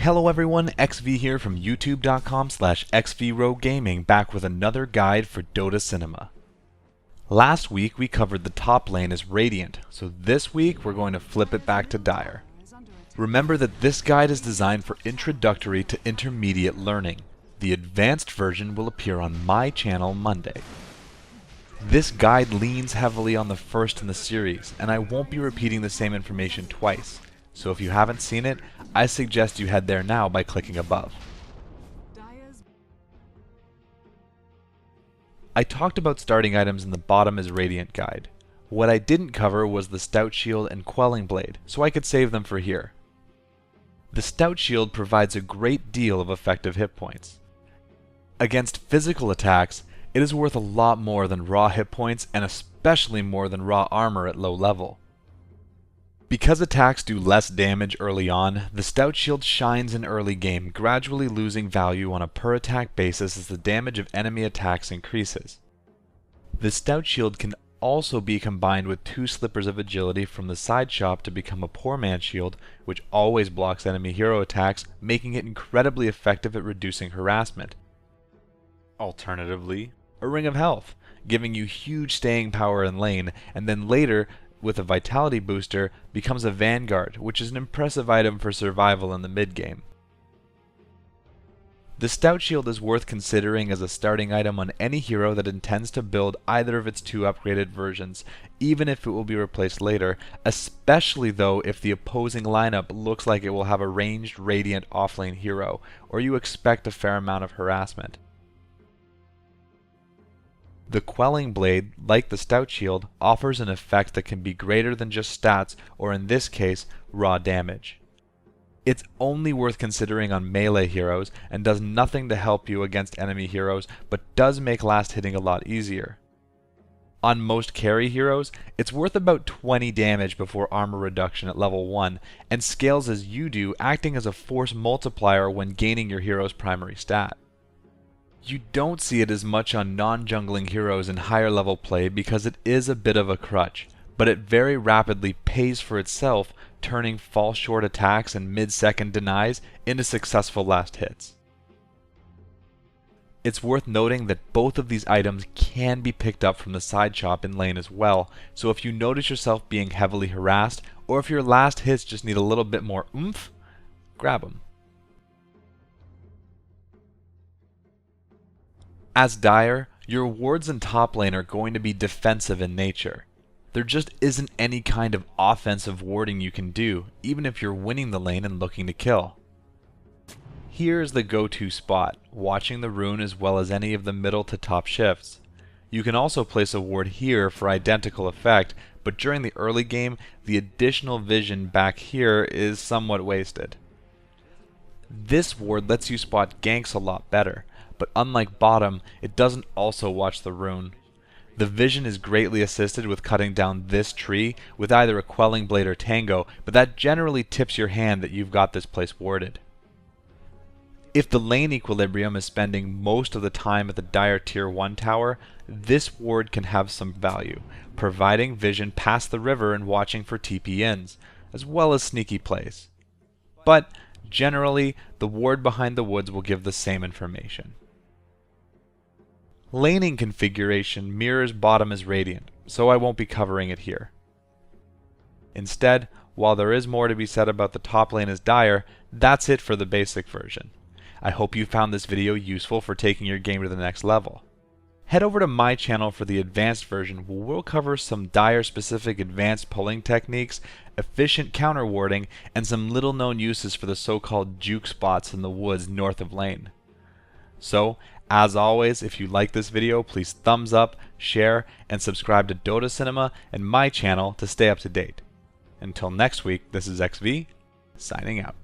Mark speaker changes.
Speaker 1: Hello everyone, XV here from youtube.com/XVRogueGaming, back with another guide for Dotacinema. Last week we covered the top lane as Radiant, so this week we're going to flip it back to Dire. Remember that this guide is designed for introductory to intermediate learning. The advanced version will appear on my channel Monday. This guide leans heavily on the first in the series, and I won't be repeating the same information twice. So if you haven't seen it, I suggest you head there now by clicking above. I talked about starting items in the bottom as Radiant guide. What I didn't cover was the Stout Shield and Quelling Blade, so I could save them for here. The Stout Shield provides a great deal of effective hit points. Against physical attacks, it is worth a lot more than raw hit points, and especially more than raw armor at low level. Because attacks do less damage early on, the Stout Shield shines in early game, gradually losing value on a per attack basis as the damage of enemy attacks increases. The Stout Shield can also be combined with 2 Slippers of Agility from the side shop to become a Poor Man's Shield, which always blocks enemy hero attacks, making it incredibly effective at reducing harassment. Alternatively, a Ring of Health, giving you huge staying power in lane, and then later, with a Vitality booster, becomes a Vanguard, which is an impressive item for survival in the mid-game. The Stout Shield is worth considering as a starting item on any hero that intends to build either of its 2 upgraded versions, even if it will be replaced later, especially though if the opposing lineup looks like it will have a ranged Radiant offlane hero, or you expect a fair amount of harassment. The Quelling Blade, like the Stout Shield, offers an effect that can be greater than just stats, or in this case, raw damage. It's only worth considering on melee heroes, and does nothing to help you against enemy heroes, but does make last hitting a lot easier. On most carry heroes, it's worth about 20 damage before armor reduction at level 1, and scales as you do, acting as a force multiplier when gaining your hero's primary stat. You don't see it as much on non-jungling heroes in higher level play because it is a bit of a crutch, but it very rapidly pays for itself, turning fall short attacks and mid-second denies into successful last hits. It's worth noting that both of these items can be picked up from the side shop in lane as well, so if you notice yourself being heavily harassed, or if your last hits just need a little bit more oomph, grab them. As Dire, your wards in top lane are going to be defensive in nature. There just isn't any kind of offensive warding you can do, even if you're winning the lane and looking to kill. Here is the go-to spot, watching the rune as well as any of the middle to top shifts. You can also place a ward here for identical effect, but during the early game, the additional vision back here is somewhat wasted. This ward lets you spot ganks a lot better, but unlike bottom, it doesn't also watch the rune. The vision is greatly assisted with cutting down this tree with either a Quelling Blade or Tango, but that generally tips your hand that you've got this place warded. If the lane equilibrium is spending most of the time at the Dire tier 1 tower, this ward can have some value, providing vision past the river and watching for TP ins, as well as sneaky plays. But generally, the ward behind the woods will give the same information. Laning configuration mirrors bottom as Radiant, so I won't be covering it here. Instead, while there is more to be said about the top lane as Dire, that's it for the basic version. I hope you found this video useful for taking your game to the next level. Head over to my channel for the advanced version where we'll cover some Dire specific advanced pulling techniques, efficient counter warding, and some little known uses for the so-called juke spots in the woods north of lane. So, as always, if you like this video, please thumbs up, share, and subscribe to Dotacinema and my channel to stay up to date. Until next week, this is XV, signing out.